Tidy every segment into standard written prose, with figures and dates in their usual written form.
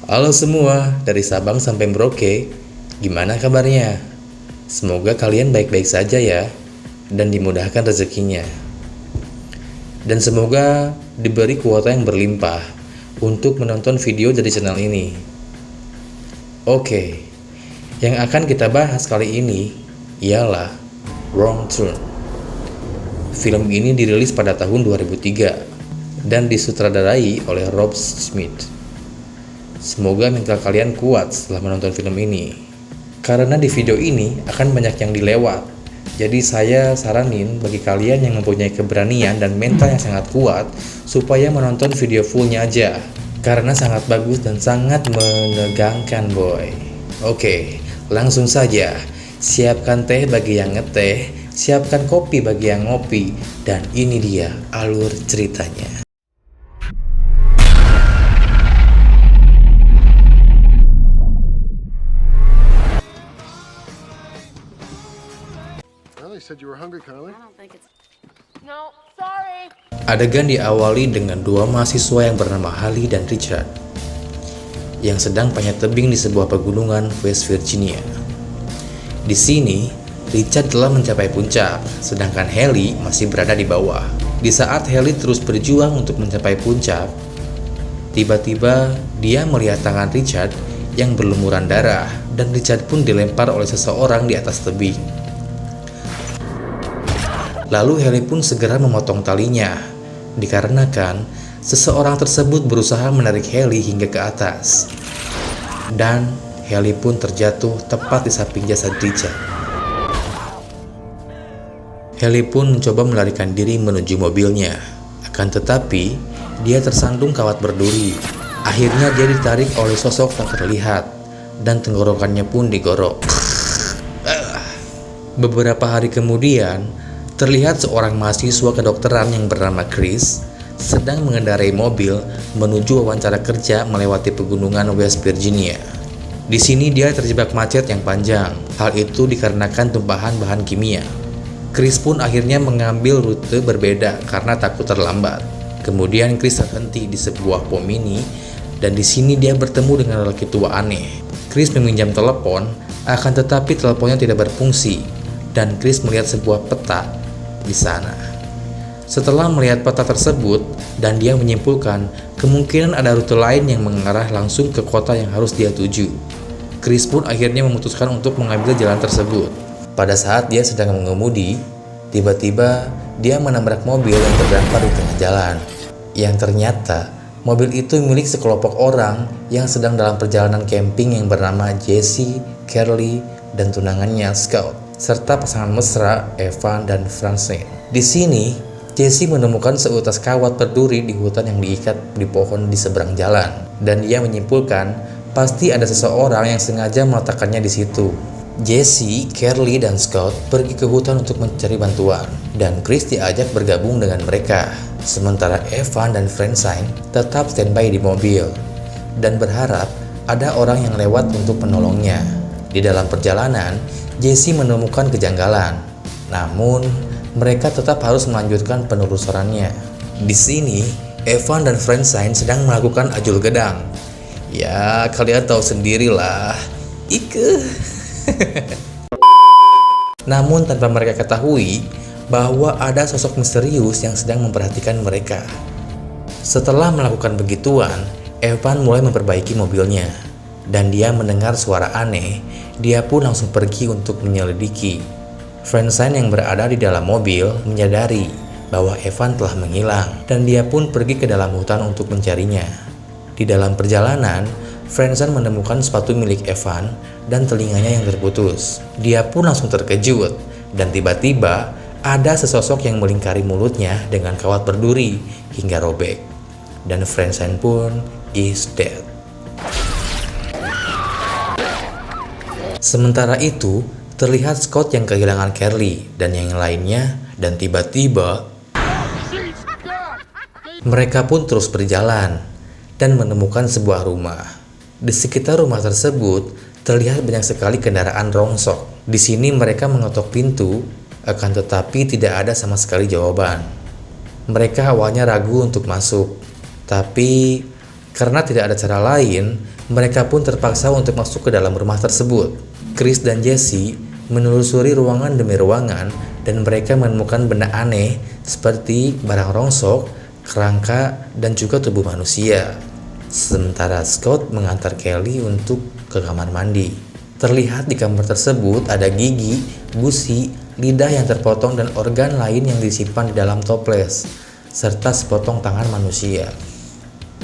Halo semua, dari Sabang sampai Merauke, gimana kabarnya? Semoga kalian baik-baik saja ya, dan dimudahkan rezekinya. Dan semoga diberi kuota yang berlimpah untuk menonton video dari channel ini. Oke, yang akan kita bahas kali ini ialah Wrong Turn. Film ini dirilis pada tahun 2003 dan disutradarai oleh Rob Schmidt. Semoga mental kalian kuat setelah menonton film ini, karena di video ini akan banyak yang dilewat. Jadi saya saranin bagi kalian yang mempunyai keberanian dan mental yang sangat kuat supaya menonton video fullnya aja, karena sangat bagus dan sangat menegangkan boy. Oke, langsung saja. Siapkan teh bagi yang ngeteh, siapkan kopi bagi yang ngopi, dan ini dia alur ceritanya. Said you were hungry, Carly? I don't think it's... No, sorry. Adegan diawali dengan dua mahasiswa yang bernama Haley dan Richard yang sedang panjat tebing di sebuah pegunungan West Virginia. Di sini, Richard telah mencapai puncak, sedangkan Haley masih berada di bawah. Di saat Haley terus berjuang untuk mencapai puncak, tiba-tiba dia melihat tangan Richard yang berlumuran darah, dan Richard pun dilempar oleh seseorang di atas tebing. Lalu Haley pun segera memotong talinya, dikarenakan seseorang tersebut berusaha menarik Haley hingga ke atas. Dan Haley pun terjatuh tepat di samping jasad Richard. Haley pun mencoba melarikan diri menuju mobilnya, akan tetapi dia tersandung kawat berduri. Akhirnya dia ditarik oleh sosok tak terlihat, dan tenggorokannya pun digorok. Beberapa hari kemudian, terlihat seorang mahasiswa kedokteran yang bernama Chris sedang mengendarai mobil menuju wawancara kerja melewati pegunungan West Virginia. Di sini dia terjebak macet yang panjang. Hal itu dikarenakan tumpahan bahan kimia. Chris pun akhirnya mengambil rute berbeda karena takut terlambat. Kemudian Chris terhenti di sebuah pom mini dan di sini dia bertemu dengan lelaki tua aneh. Chris meminjam telepon, akan tetapi teleponnya tidak berfungsi dan Chris melihat sebuah peta di sana. Setelah melihat peta tersebut, dan dia menyimpulkan kemungkinan ada rute lain yang mengarah langsung ke kota yang harus dia tuju. Chris pun akhirnya memutuskan untuk mengambil jalan tersebut. Pada saat dia sedang mengemudi, tiba-tiba dia menabrak mobil yang terdampar di tengah jalan. Yang ternyata mobil itu milik sekelompok orang yang sedang dalam perjalanan camping yang bernama Jesse, Carly, dan tunangannya Scout, serta pasangan mesra Evan dan Francine. Di sini, Jesse menemukan seutas kawat berduri di hutan yang diikat di pohon di seberang jalan, dan dia menyimpulkan pasti ada seseorang yang sengaja meletakkannya di situ. Jesse, Carly, dan Scott pergi ke hutan untuk mencari bantuan, dan Chris diajak bergabung dengan mereka. Sementara Evan dan Francine tetap standby di mobil dan berharap ada orang yang lewat untuk menolongnya. Di dalam perjalanan, Jesse menemukan kejanggalan, namun mereka tetap harus melanjutkan penelusurannya. Di sini, Evan dan Francine sedang melakukan ajul gedang. Ya, kalian tahu sendirilah. Ike. Namun tanpa mereka ketahui bahwa ada sosok misterius yang sedang memperhatikan mereka. Setelah melakukan begituan, Evan mulai memperbaiki mobilnya, dan dia mendengar suara aneh. Dia pun langsung pergi untuk menyelidiki. Francine yang berada di dalam mobil menyadari bahwa Evan telah menghilang, dan dia pun pergi ke dalam hutan untuk mencarinya. Di dalam perjalanan, Francine menemukan sepatu milik Evan dan telinganya yang terputus. Dia pun langsung terkejut, dan tiba-tiba ada sesosok yang melingkari mulutnya dengan kawat berduri hingga robek. Dan Francine pun is dead. Sementara itu, terlihat Scott yang kehilangan Carly dan yang lainnya, dan tiba-tiba mereka pun terus berjalan dan menemukan sebuah rumah. Di sekitar rumah tersebut terlihat banyak sekali kendaraan rongsok. Di sini mereka mengetok pintu Akan tetapi tidak ada sama sekali jawaban. Mereka awalnya ragu untuk masuk, tapi karena tidak ada cara lain, mereka pun terpaksa untuk masuk ke dalam rumah tersebut. Chris dan Jesse menelusuri ruangan demi ruangan dan mereka menemukan benda aneh seperti barang rongsok, kerangka, dan juga tubuh manusia. Sementara Scott mengantar Kelly untuk ke kamar mandi. Terlihat di kamar tersebut ada gigi, gusi, lidah yang terpotong dan organ lain yang disimpan di dalam toples, serta sepotong tangan manusia.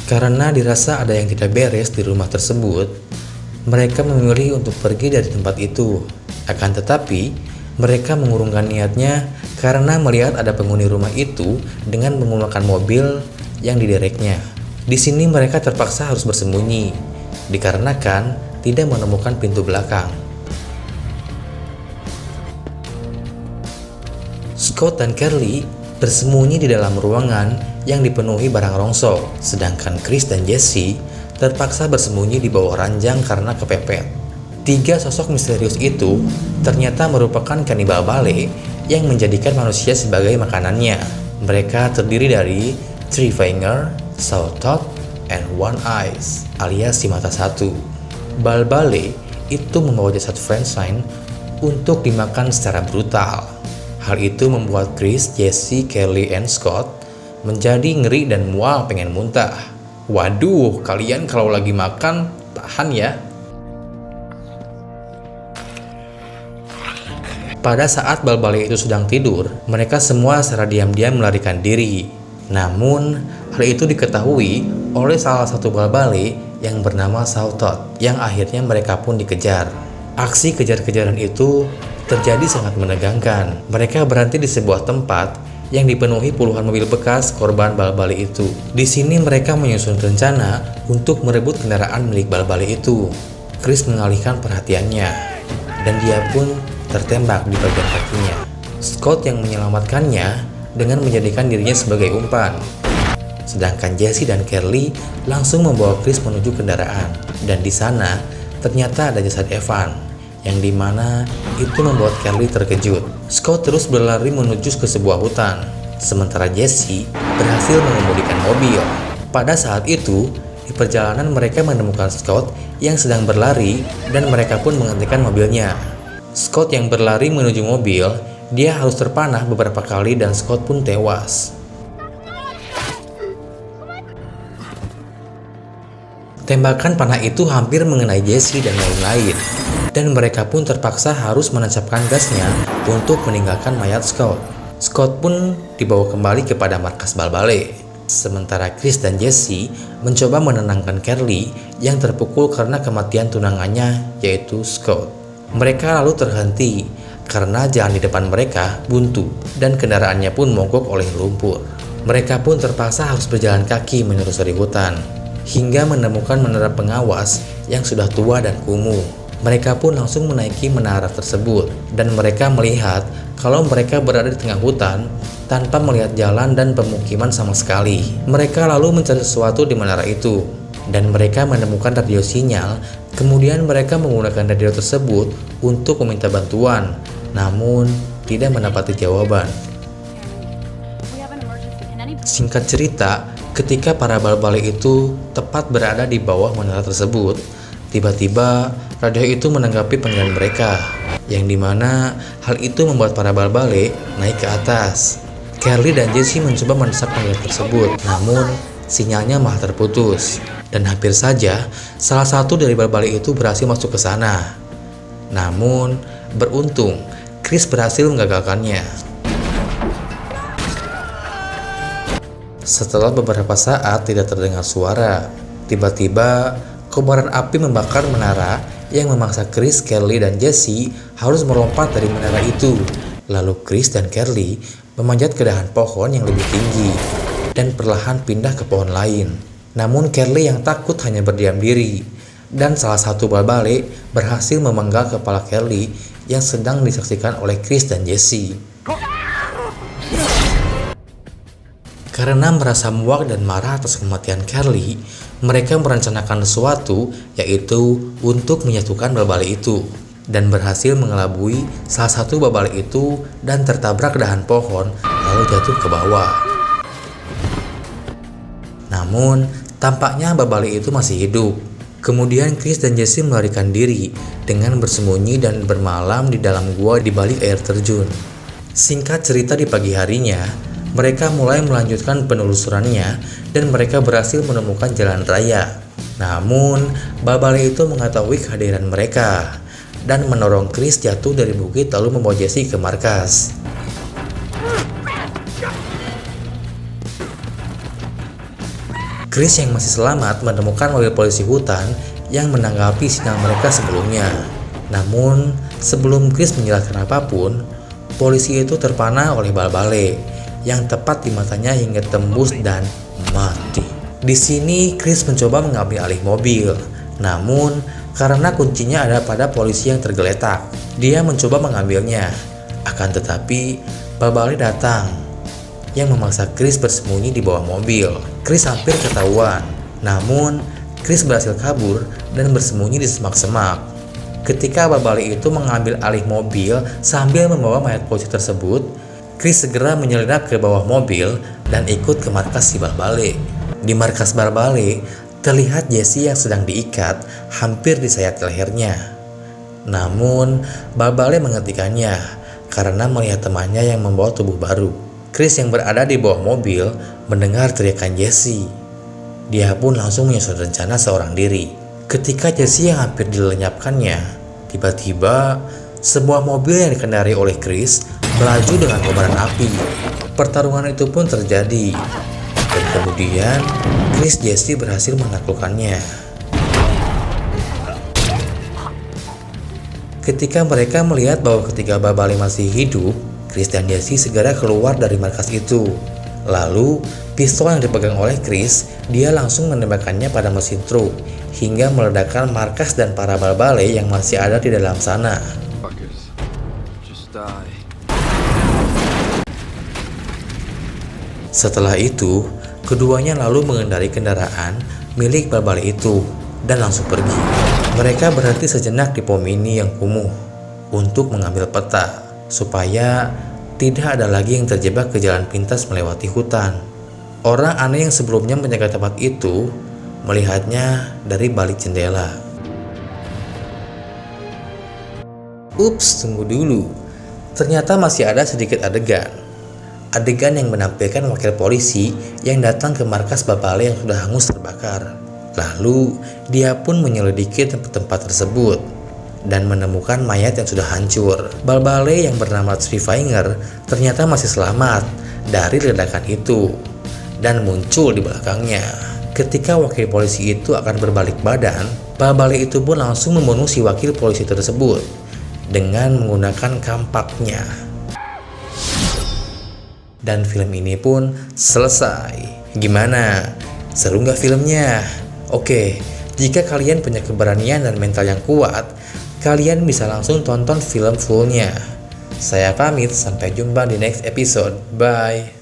Karena dirasa ada yang tidak beres di rumah tersebut, mereka memilih untuk pergi dari tempat itu. Akan tetapi, mereka mengurungkan niatnya karena melihat ada penghuni rumah itu dengan menggunakan mobil yang didereknya. Di sini mereka terpaksa harus bersembunyi, dikarenakan tidak menemukan pintu belakang. Scott dan Kelly bersembunyi di dalam ruangan yang dipenuhi barang rongsok, sedangkan Chris dan Jesse terpaksa bersembunyi di bawah ranjang karena kepepet. 3 sosok misterius itu ternyata merupakan kanibal bale yang menjadikan manusia sebagai makanannya. Mereka terdiri dari Three Finger, Saw Tooth, and One Eyes alias si mata satu. Bal-bale itu membawa jasad Frankenstein untuk dimakan secara brutal. Hal itu membuat Chris, Jesse, Kelly, and Scott menjadi ngeri dan mual pengen muntah. Waduh, kalian kalau lagi makan tahan ya. Pada saat bal-bale itu sedang tidur, mereka semua secara diam-diam melarikan diri. Namun, hal itu diketahui oleh salah satu bal-bale yang bernama Saw Tooth, yang akhirnya mereka pun dikejar. Aksi kejar-kejaran itu terjadi sangat menegangkan. Mereka berhenti di sebuah tempat yang dipenuhi puluhan mobil bekas korban bal-bale itu. Di sini mereka menyusun rencana untuk merebut kendaraan milik bal-bale itu. Chris mengalihkan perhatiannya, dan dia pun tertembak di bagian kakinya. Scott yang menyelamatkannya dengan menjadikan dirinya sebagai umpan. Sedangkan Jesse dan Kelly langsung membawa Chris menuju kendaraan, dan di sana ternyata ada jasad Evan, yang dimana itu membuat Kelly terkejut. Scott terus berlari menuju ke sebuah hutan, sementara Jesse berhasil mengemudikan mobil. Pada saat itu, di perjalanan mereka menemukan Scott yang sedang berlari dan mereka pun menghentikan mobilnya. Scott yang berlari menuju mobil, dia harus terpanah beberapa kali dan Scott pun tewas. Tembakan panah itu hampir mengenai Jesse dan lain-lain, dan mereka pun terpaksa harus menancapkan gasnya untuk meninggalkan mayat Scott. Scott pun dibawa kembali kepada markas bal-bale. Sementara Chris dan Jesse mencoba menenangkan Kelly yang terpukul karena kematian tunangannya, yaitu Scott. Mereka lalu terhenti karena jalan di depan mereka buntu dan kendaraannya pun mogok oleh lumpur. Mereka pun terpaksa harus berjalan kaki menyusuri hutan hingga menemukan menara pengawas yang sudah tua dan kumuh. Mereka pun langsung menaiki menara tersebut dan mereka melihat kalau mereka berada di tengah hutan tanpa melihat jalan dan pemukiman sama sekali. Mereka lalu mencari sesuatu di menara itu dan mereka menemukan radio sinyal. Kemudian mereka menggunakan radio tersebut untuk meminta bantuan, namun tidak mendapati jawaban. Singkat cerita, ketika para bal-bale itu tepat berada di bawah menara tersebut, tiba-tiba radio itu menanggapi panggilan mereka, yang dimana hal itu membuat para bal-bale naik ke atas. Kelly dan Jesse mencoba mendesak panggilan tersebut, namun sinyalnya malah terputus, dan hampir saja salah satu dari bal-bale itu berhasil masuk ke sana. Namun beruntung, Chris berhasil menggagalkannya. Setelah beberapa saat tidak terdengar suara, tiba-tiba kobaran api membakar menara yang memaksa Chris, Kelly, dan Jesse harus melompat dari menara itu. Lalu Chris dan Kelly memanjat ke dahan pohon yang lebih tinggi dan perlahan pindah ke pohon lain. Namun Kelly yang takut hanya berdiam diri, dan salah satu bal-bale berhasil memenggal kepala Kelly yang sedang disaksikan oleh Chris dan Jesse. Karena merasa muak dan marah atas kematian Kelly, mereka merencanakan sesuatu, yaitu untuk menyatukan bal-bale itu. dan berhasil mengelabui salah satu babale itu dan tertabrak dahan pohon lalu jatuh ke bawah. Namun, tampaknya babale itu masih hidup. Kemudian Chris dan Jesse melarikan diri dengan bersembunyi dan bermalam di dalam gua di balik air terjun. Singkat cerita, di pagi harinya, mereka mulai melanjutkan penelusurannya dan mereka berhasil menemukan jalan raya. Namun, babale itu mengetahui kehadiran mereka dan mendorong Chris jatuh dari bukit lalu membawa Jesse ke markas. Chris yang masih selamat menemukan mobil polisi hutan yang menanggapi sinyal mereka sebelumnya. Namun, sebelum Chris menjelaskan apapun, polisi itu terpana oleh babale yang tepat di matanya hingga tembus dan mati. Di sini Chris mencoba mengambil alih mobil, namun karena kuncinya ada pada polisi yang tergeletak, dia mencoba mengambilnya. Akan tetapi, babale datang yang memaksa Chris bersembunyi di bawah mobil. Chris hampir ketahuan, namun Chris berhasil kabur dan bersembunyi di semak-semak. Ketika babale itu mengambil alih mobil sambil membawa mayat polisi tersebut, Chris segera menyelinap ke bawah mobil dan ikut ke markas si babale. Di markas babale, terlihat Jesse yang sedang diikat hampir di sayat lehernya. Namun, babale menghentikannya karena melihat temannya yang membawa tubuh baru. Chris yang berada di bawah mobil mendengar teriakan Jesse. Dia pun langsung menyusun rencana seorang diri. Ketika Jesse yang hampir dilenyapkannya, tiba-tiba sebuah mobil yang dikendarai oleh Chris melaju dengan kobaran api. Pertarungan itu pun terjadi. Dan kemudian Chris Jesse berhasil menaklukkannya. Ketika mereka melihat bahwa ketiga babale masih hidup, Chris dan Jesse segera keluar dari markas itu. Lalu, pistol yang dipegang oleh Chris, dia langsung menembakkannya pada mesin truk hingga meledakkan markas dan para babale yang masih ada di dalam sana. Setelah itu, keduanya lalu mengendarai kendaraan milik babale itu dan langsung pergi. Mereka berhenti sejenak di pom mini yang kumuh untuk mengambil peta supaya tidak ada lagi yang terjebak ke jalan pintas melewati hutan. Orang aneh yang sebelumnya menjaga tempat itu melihatnya dari balik jendela. Ups, tunggu dulu. Ternyata masih ada sedikit adegan. Adegan yang menampilkan wakil polisi yang datang ke markas babale yang sudah hangus terbakar. Lalu, dia pun menyelidiki tempat tersebut dan menemukan mayat yang sudah hancur. Babale yang bernama Finger ternyata masih selamat dari ledakan itu dan muncul di belakangnya. Ketika wakil polisi itu akan berbalik badan, babale itu pun langsung membunuh si wakil polisi tersebut dengan menggunakan kampaknya. Dan film ini pun selesai. Gimana? Seru nggak filmnya? Oke, jika kalian punya keberanian dan mental yang kuat, kalian bisa langsung tonton film fullnya. Saya pamit, sampai jumpa di next episode. Bye.